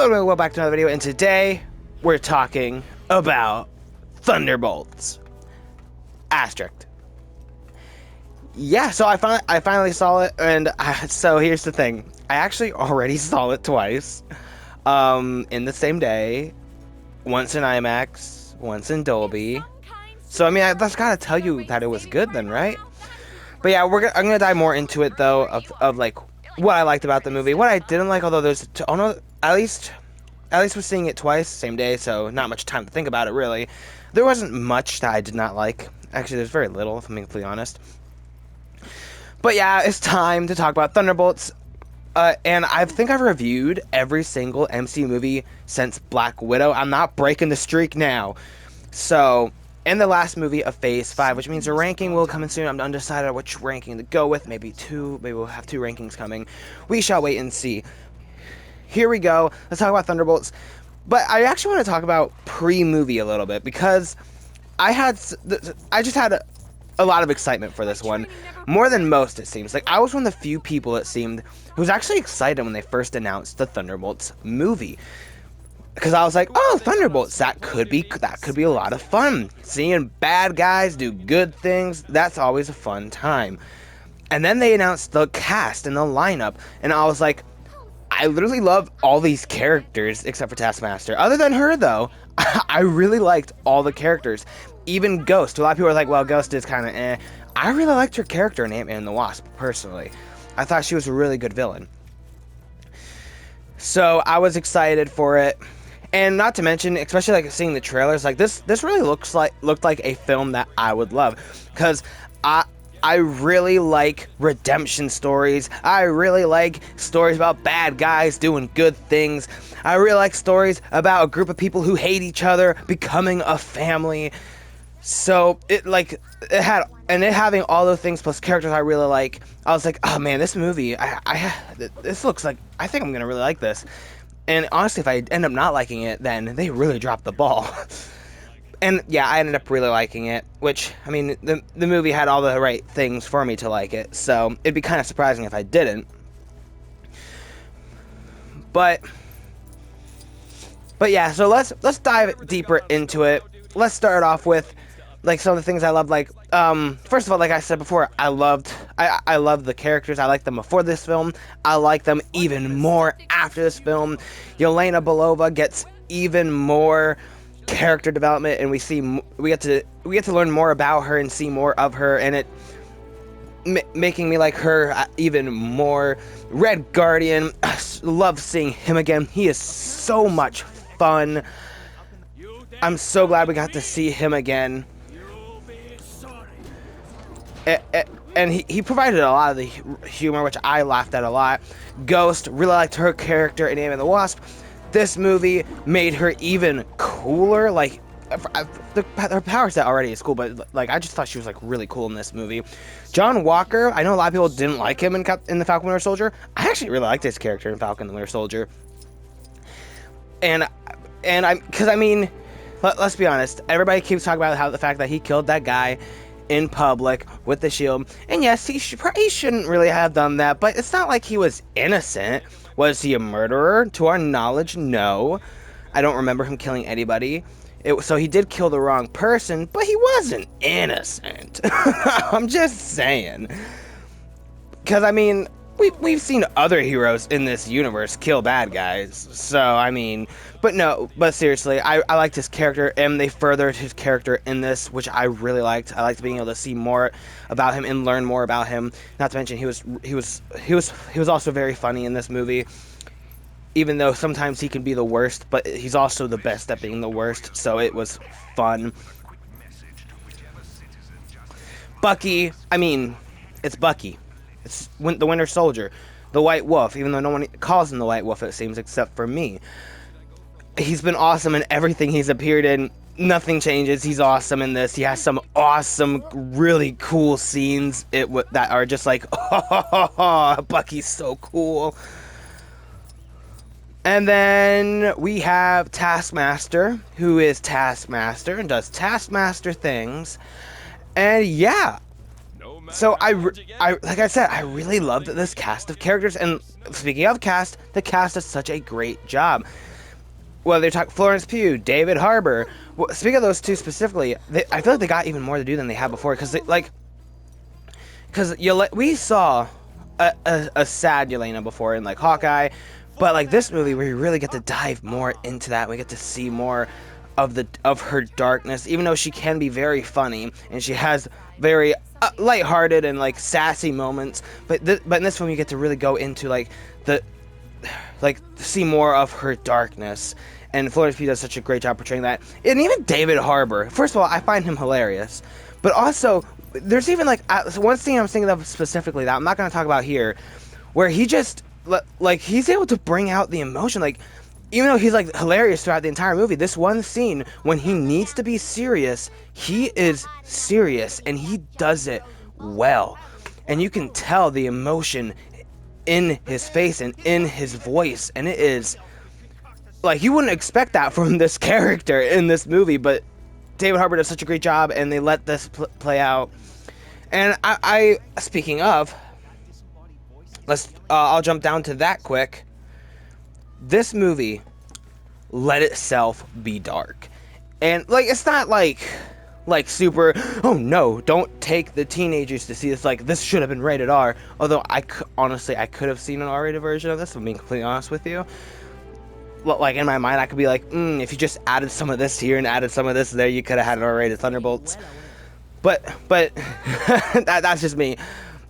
Hello and welcome back to another video, and today we're talking about Thunderbolts. Asterisk. Yeah, so I finally saw it, and so here's the thing. I actually already saw it twice, in the same day, once in IMAX, once in Dolby. So I mean, that's gotta tell you that it was good then, right? But yeah, I'm gonna dive more into it though, of like what I liked about the movie, what I didn't like. Although at least we're seeing it twice, same day, so not much time to think about it really. There wasn't much that I did not like. Actually, there's very little, if I'm being completely honest. But yeah, it's time to talk about Thunderbolts. And I think I've reviewed every single MCU movie since Black Widow. I'm not breaking the streak now. So, in the last movie of Phase 5, which means a ranking will come in soon. I'm undecided on which ranking to go with. Maybe we'll have two rankings coming. We shall wait and see. Here we go. Let's talk about Thunderbolts. But I actually want to talk about pre-movie a little bit, because I just had a lot of excitement for this one. More than most, it seems. Like, I was one of the few people, it seemed, who was actually excited when they first announced the Thunderbolts movie. Because I was like, oh, Thunderbolts, that could be a lot of fun. Seeing bad guys do good things, that's always a fun time. And then they announced the cast and the lineup, and I was like, I literally love all these characters except for Taskmaster. Other than her, though, I really liked all the characters. Even Ghost. A lot of people are like, well, Ghost is kind of eh. I really liked her character in Ant-Man and the Wasp, personally. I thought she was a really good villain. So I was excited for it. And not to mention, especially like seeing the trailers, like this really looked like a film that I would love. Because I really like redemption stories. I really like stories about bad guys doing good things. I really like stories about a group of people who hate each other becoming a family. So having all those things plus characters I really like, I was like, oh man, this movie, this looks like, I think I'm gonna really like this. And honestly, if I end up not liking it, then they really dropped the ball. And yeah, I ended up really liking it, which, I mean, the movie had all the right things for me to like it, so it'd be kind of surprising if I didn't. But yeah, so let's dive deeper into it. Let's start off with like some of the things I loved. Like, first of all, like I said before, I loved the characters. I liked them before this film. I like them even more after this film. Yelena Belova gets even more character development, and we get to learn more about her and see more of her, and it making me like her even more. Red Guardian, love seeing him again. He is so much fun. I'm so glad we got to see him again. And he provided a lot of the humor, which I laughed at a lot. Ghost, really liked her character in Ant-Man and the Wasp. This movie made her even cooler. Like, her power set already is cool, but like I just thought she was like really cool in this movie. John Walker, I know a lot of people didn't like him in the Falcon Winter Soldier. I actually really liked his character in Falcon and Winter Soldier. And I mean, let's be honest. Everybody keeps talking about how the fact that he killed that guy in public with the shield, and yes, he shouldn't really have done that, but it's not like he was innocent. Was he a murderer? To our knowledge, no. I don't remember him killing anybody. So he did kill the wrong person, but he wasn't innocent. I'm just saying. Because, I mean, we've seen other heroes in this universe kill bad guys. So, I mean, but seriously, I liked his character, and they furthered his character in this, which I really liked. I liked being able to see more about him and learn more about him. Not to mention, he was also very funny in this movie. Even though sometimes he can be the worst, but he's also the best at being the worst, so it was fun. Bucky, I mean, it's Bucky. It's the Winter Soldier, the White Wolf, even though no one calls him the White Wolf, it seems, except for me. He's been awesome in everything he's appeared in. Nothing changes. He's awesome in this. He has some awesome, really cool scenes that are just like, oh, Bucky's so cool. And then we have Taskmaster, who is Taskmaster and does Taskmaster things. And yeah, so like I said, I really loved this cast of characters. And speaking of cast, the cast does such a great job. well, they talk Florence Pugh, David Harbour. Well, speaking of those two specifically, I feel like they got even more to do than they had before, because we saw a sad Yelena before in like Hawkeye, but like this movie, we really get to dive more into that. We get to see more of her darkness, even though she can be very funny and she has very lighthearted and like sassy moments. But in this film, you get to really go into see more of her darkness. And Florence Pugh does such a great job portraying that. And even David Harbour. First of all, I find him hilarious. But also, there's even like one scene I'm thinking of specifically that I'm not going to talk about here, where he just he's able to bring out the emotion. Like, even though he's like hilarious throughout the entire movie, this one scene when he needs to be serious, he is serious and he does it well. And you can tell the emotion in his face and in his voice, and it is like you wouldn't expect that from this character in this movie, but David Harbour does such a great job, and they let this play out. And I speaking of, I'll jump down to that quick. This movie let itself be dark, and like it's not like super, oh no, don't take the teenagers to see this, like this should have been rated R. Although honestly I could have seen an R-rated version of this, if I'm being completely honest with you. Like in my mind I could be like, if you just added some of this here and added some of this there, you could have had an R-rated Thunderbolts. But that's just me.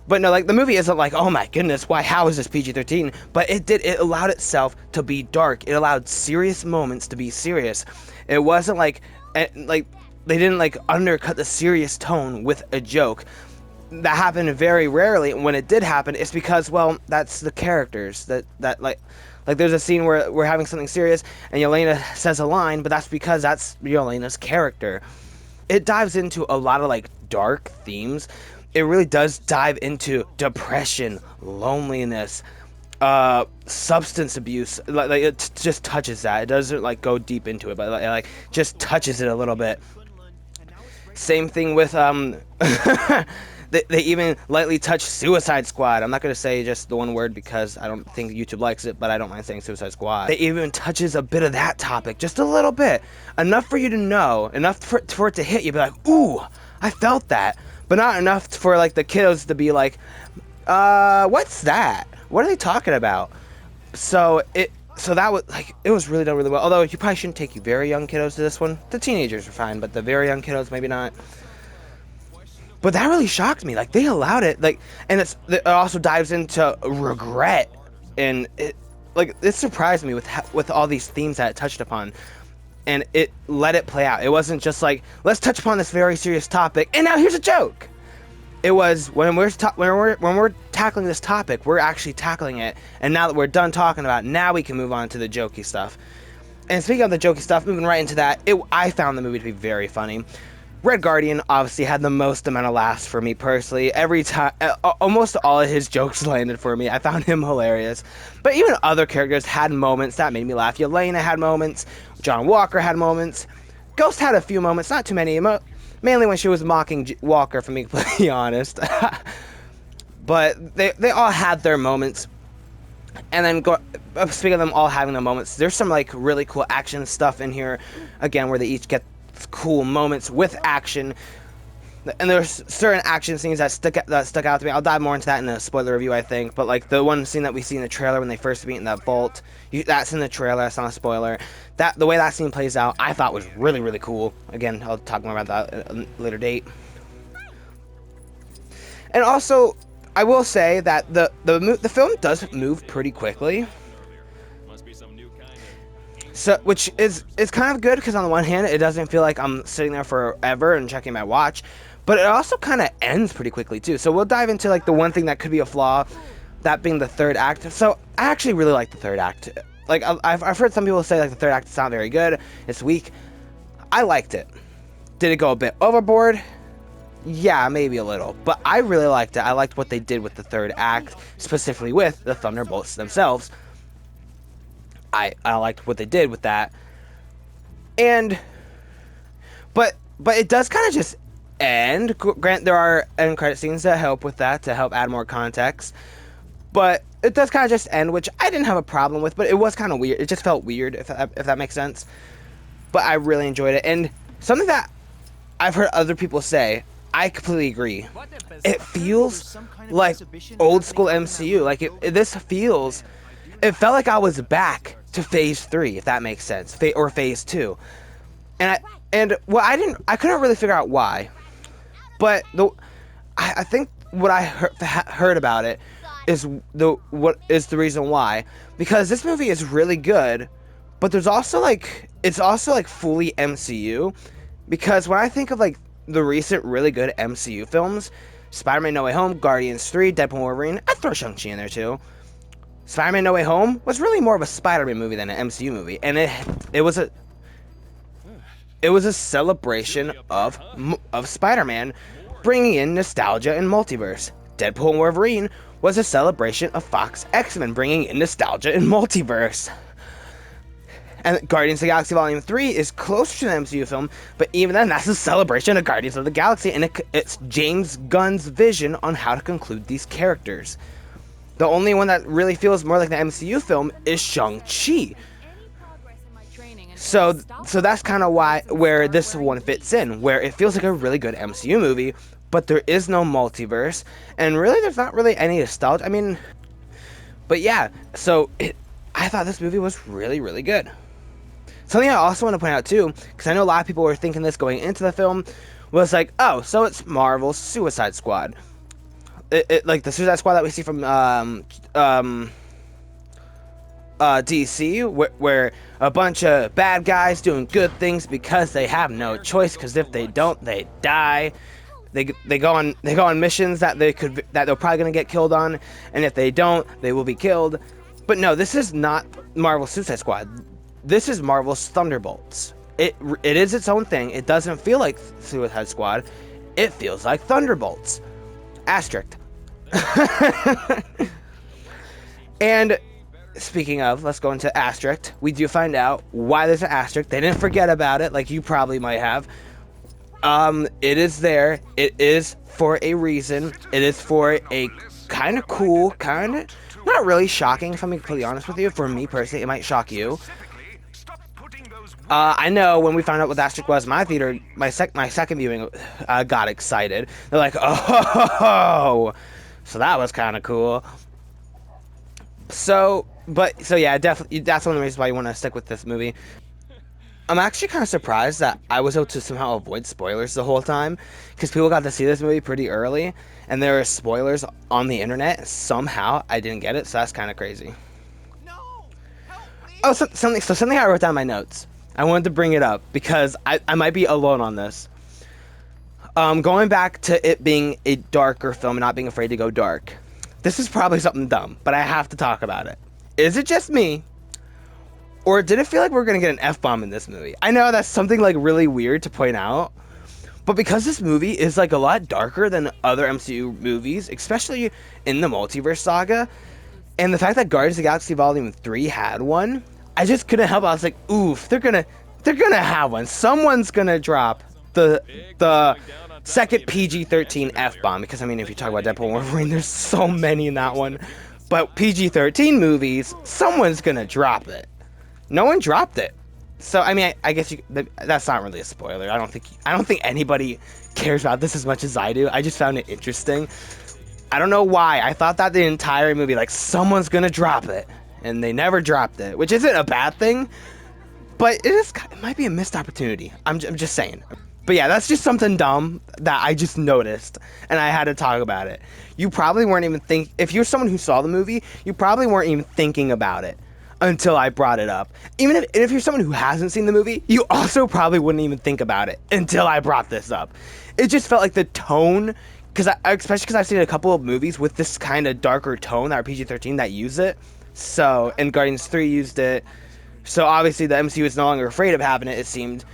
But no, like the movie isn't like, oh my goodness, how is this PG-13? But it allowed itself to be dark. It allowed serious moments to be serious. It wasn't like they didn't like undercut the serious tone with a joke. That happened very rarely. When it did happen, it's because, well, that's the characters that like there's a scene where we're having something serious and Yelena says a line, but that's because that's Yelena's character. It dives into a lot of like dark themes. It really does dive into depression, loneliness, substance abuse. Like it just touches that. It doesn't like go deep into it, but like just touches it a little bit. Same thing with they even lightly touch Suicide Squad. I'm not going to say just the one word because I don't think YouTube likes it, but I don't mind saying Suicide Squad. They even touches a bit of that topic, just a little bit. Enough for you to know, enough for it to hit you, be like, ooh, I felt that. But not enough for like the kiddos to be like, what's that? What are they talking about? So that was like, it was really done really well. Although you probably shouldn't take you very young kiddos to this one. The teenagers are fine, but the very young kiddos maybe not. But that really shocked me. Like they allowed it. Like, and it also dives into regret, and it surprised me with all these themes that it touched upon, and it let it play out. It wasn't just like, let's touch upon this very serious topic, and now here's a joke. It was when we're tackling this topic, we're actually tackling it, and now that we're done talking about it, now we can move on to the jokey stuff. And speaking of the jokey stuff, moving right into that, I found the movie to be very funny. Red Guardian obviously had the most amount of laughs for me personally. Every time, almost all of his jokes landed for me. I found him hilarious. But even other characters had moments that made me laugh. Yelena had moments. John Walker had moments. Ghost had a few moments, not too many. Mainly when she was mocking Walker, if I'm being completely honest. But they all had their moments. And then, speaking of them all having their moments, there's some like really cool action stuff in here. Again, where they each get cool moments with action, and there's certain action scenes that stuck out to me. I'll dive more into that in a spoiler review, I think. But like the one scene that we see in the trailer when they first meet in that vault, that's in the trailer. That's not a spoiler. The way that scene plays out, I thought was really, really cool. Again, I'll talk more about that at a later date. And also, I will say that the film does move pretty quickly. So, which is kind of good, because on the one hand, it doesn't feel like I'm sitting there forever and checking my watch, but it also kind of ends pretty quickly too. So we'll dive into like the one thing that could be a flaw, that being the third act. So I actually really like the third act. Like I've heard some people say like the third act is not very good, it's weak. I liked it. Did it go a bit overboard? Yeah, maybe a little, but I really liked it. I liked what they did with the third act, specifically with the Thunderbolts themselves. I liked what they did with that, but it does kind of just end. Grant, there are end credit scenes that help with that, to help add more context, But it does kind of just end, which I didn't have a problem with, but it was kind of weird. It just felt weird, if that makes sense. But I really enjoyed it. And something that I've heard other people say, I completely agree. It feels like old school MCU. Like it felt like I was back to Phase 3, if that makes sense, or Phase 2. I couldn't really figure out why. But I think what I heard about it is the reason why, because this movie is really good, but there's also it's also fully MCU, because when I think of the recent really good MCU films, Spider-Man No Way Home, Guardians 3, Deadpool and Wolverine, I'd throw Shang-Chi in there too. Spider-Man No Way Home was really more of a Spider-Man movie than an MCU movie, and it was a celebration of Spider-Man, bringing in nostalgia and multiverse. Deadpool and Wolverine was a celebration of Fox X-Men, bringing in nostalgia and multiverse. And Guardians of the Galaxy Volume 3 is closer to the MCU film, but even then, that's a celebration of Guardians of the Galaxy, and it's James Gunn's vision on how to conclude these characters. The only one that really feels more like the MCU film is Shang-Chi. So that's kind of where this one fits in, where it feels like a really good MCU movie, but there is no multiverse, and really there's not really any nostalgia. I mean, but yeah, I thought this movie was really, really good. Something I also want to point out too, because I know a lot of people were thinking this going into the film, was like, oh, so it's Marvel's Suicide Squad. Like the Suicide Squad that we see from DC, where a bunch of bad guys doing good things because they have no choice, because if they don't, they die. They go on missions that they're probably gonna get killed on, and if they don't, they will be killed. But no, this is not Marvel's Suicide Squad. This is Marvel's Thunderbolts. It is its own thing. It doesn't feel like Suicide Squad. It feels like Thunderbolts. Asterisk. And speaking of, let's go into asterisk. We do find out why there's an asterisk. They didn't forget about it, like you probably might have. It is there. It is for a reason. It is for a kind of cool, kind of not really shocking, if I'm being completely honest with you. For me personally, it might shock you. I know when we found out what the asterisk was, my theater, my second viewing, got excited. They're like, oh, so that was kind of cool. So yeah, definitely, that's one of the reasons why you want to stick with this movie. I'm actually kind of surprised that I was able to somehow avoid spoilers the whole time, because people got to see this movie pretty early, and there were spoilers on the internet. Somehow I didn't get it, so that's kind of crazy. Oh, something I wrote down in my notes. I wanted to bring it up because I might be alone on this. Going back to it being a darker film and not being afraid to go dark. This is probably something dumb, but I have to talk about it. Is it just me? Or did it feel like we're going to get an F-bomb in this movie? I know that's something really weird to point out, but because this movie is a lot darker than other MCU movies, especially in the multiverse saga, and the fact that Guardians of the Galaxy Volume 3 had one, I just couldn't help it. I was like, oof, they're gonna have one. Someone's gonna drop the second PG-13 F-bomb, because I mean, if you talk about Deadpool and Wolverine, there's so many in that one. But PG-13 movies, someone's gonna drop it. No one dropped it. So I mean, I guess that's not really a spoiler. I don't think anybody cares about this as much as I do. I just found it interesting. I don't know why. I thought that the entire movie, someone's gonna drop it, and they never dropped it, which isn't a bad thing, but it might be a missed opportunity. I'm just saying. But yeah, that's just something dumb that I just noticed, and I had to talk about it. You probably weren't even if you're someone who saw the movie, you probably weren't even thinking about it until I brought it up. Even if you're someone who hasn't seen the movie, you also probably wouldn't even think about it until I brought this up. It just felt like the tone, especially because I've seen a couple of movies with this kind of darker tone that are PG-13 that use it. So, and Guardians 3 used it. So obviously the MCU is no longer afraid of having it, it seemed.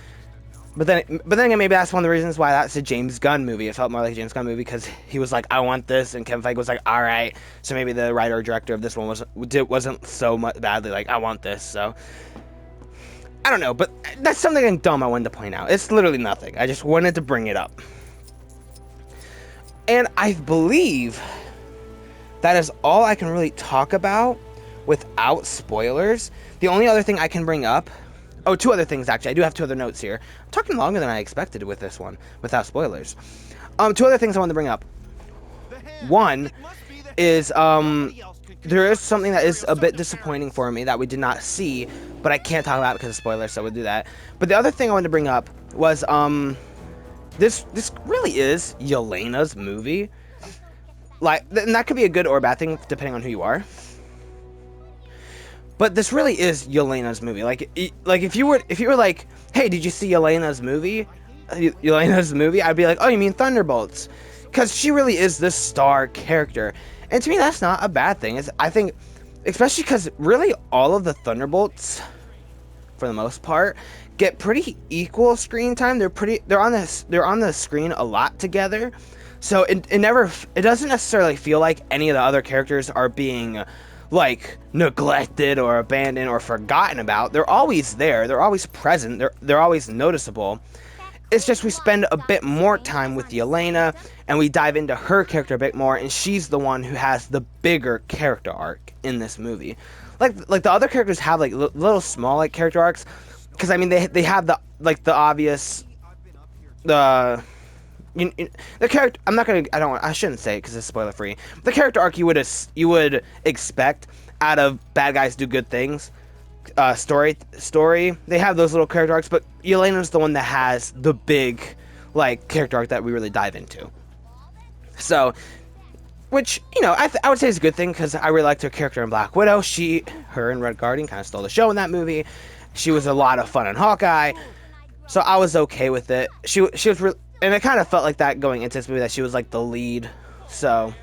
But then again, maybe that's one of the reasons why that's a James Gunn movie. It felt more like a James Gunn movie because he was like, I want this, and Kevin Feige was like, all right. So maybe the writer or director of this one wasn't so much badly like, I want this. So I don't know, but that's something dumb I wanted to point out. It's literally nothing. I just wanted to bring it up. And I believe that is all I can really talk about without spoilers. The only other thing I can bring up, oh, two other things actually. I do have two other notes here. I'm talking longer than I expected with this one, without spoilers. Two other things I wanted to bring up. One is there is something that is a bit disappointing for me that we did not see, but I can't talk about it because of spoilers, so we'll do that. But the other thing I wanted to bring up was this really is Yelena's movie. Like, and that could be a good or a bad thing depending on who you are. But this really is Yelena's movie. Like if you were like, hey, did you see Yelena's movie? Yelena's movie? I'd be like, oh, you mean Thunderbolts? Because she really is the star character. And to me, that's not a bad thing. I think, especially because really all of the Thunderbolts, for the most part, get pretty equal screen time. They're on the screen a lot together. So it doesn't necessarily feel like any of the other characters are being like neglected or abandoned or forgotten about. They're always there. They're always present. They're always noticeable. It's just we spend a bit more time with Yelena and we dive into her character a bit more, and she's the one who has the bigger character arc in this movie. Like the other characters have like little small like character arcs, because I mean they have the obvious the character. I shouldn't say it because it's spoiler free. The character arc you would expect out of bad guys do good things. Story. They have those little character arcs, but Yelena's the one that has the big like character arc that we really dive into. So, which I would say is a good thing because I really liked her character in Black Widow. Her and Red Guardian kind of stole the show in that movie. She was a lot of fun in Hawkeye, so I was okay with it. She was really. And it kind of felt like that going into this movie, that she was like the lead. So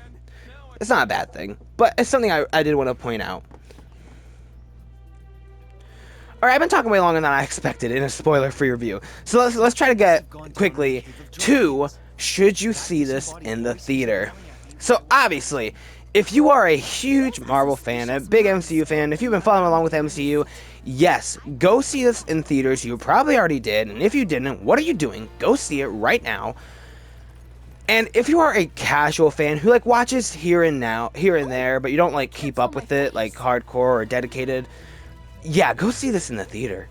it's not a bad thing, but it's something I did want to point out. Alright, I've been talking way longer than I expected in a spoiler-free review. So let's try to get quickly to, should you see this in the theater? So obviously, if you are a huge Marvel fan, a big MCU fan, if you've been following along with MCU, yes, go see this in theaters. You probably already did, and if you didn't, what are you doing? Go see it right now. And if you are a casual fan who like watches here and there, but you don't like keep up with it like hardcore or dedicated, yeah, go see this in the theater.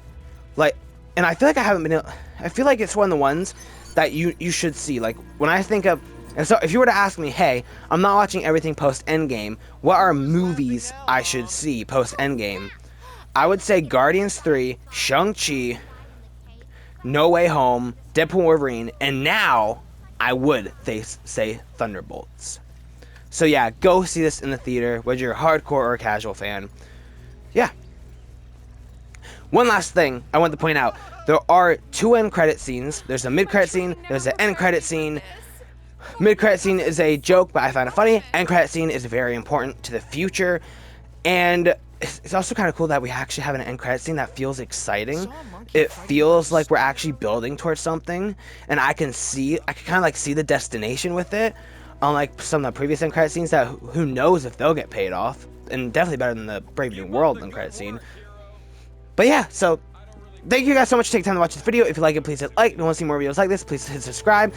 Like, and I feel like I feel like it's one of the ones that you should see. Like, when I think of, and so if you were to ask me, hey, I'm not watching everything post Endgame, what are movies I should see post Endgame? I would say Guardians 3, Shang-Chi, No Way Home, Deadpool Wolverine, and now I would say Thunderbolts. So yeah, go see this in the theater, whether you're a hardcore or a casual fan. Yeah. One last thing I want to point out. There are two end credit scenes. There's a mid-credit scene, there's an end credit scene. Mid-credit scene is a joke, but I find it funny. End credit scene is very important to the future. And it's also kind of cool that we actually have an end credit scene that feels exciting. It feels like we're actually building towards something, and I can kind of like see the destination with it. Unlike some of the previous end credit scenes that who knows if they'll get paid off, and definitely better than the Brave New World end credit scene. But yeah, so thank you guys so much for taking time to watch this video. If you like it, please hit like. If you want to see more videos like this, please hit subscribe.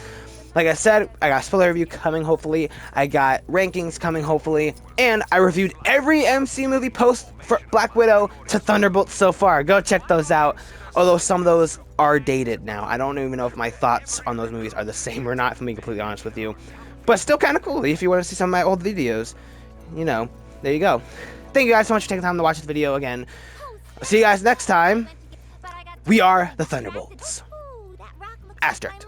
Like I said, I got a spoiler review coming, hopefully. I got rankings coming, hopefully. And I reviewed every MC movie post for Black Widow to Thunderbolts so far. Go check those out. Although some of those are dated now. I don't even know if my thoughts on those movies are the same or not, if I'm being completely honest with you. But still kind of cool. If you want to see some of my old videos, there you go. Thank you guys so much for taking time to watch this video again. I'll see you guys next time. We are the Thunderbolts. Asterisk.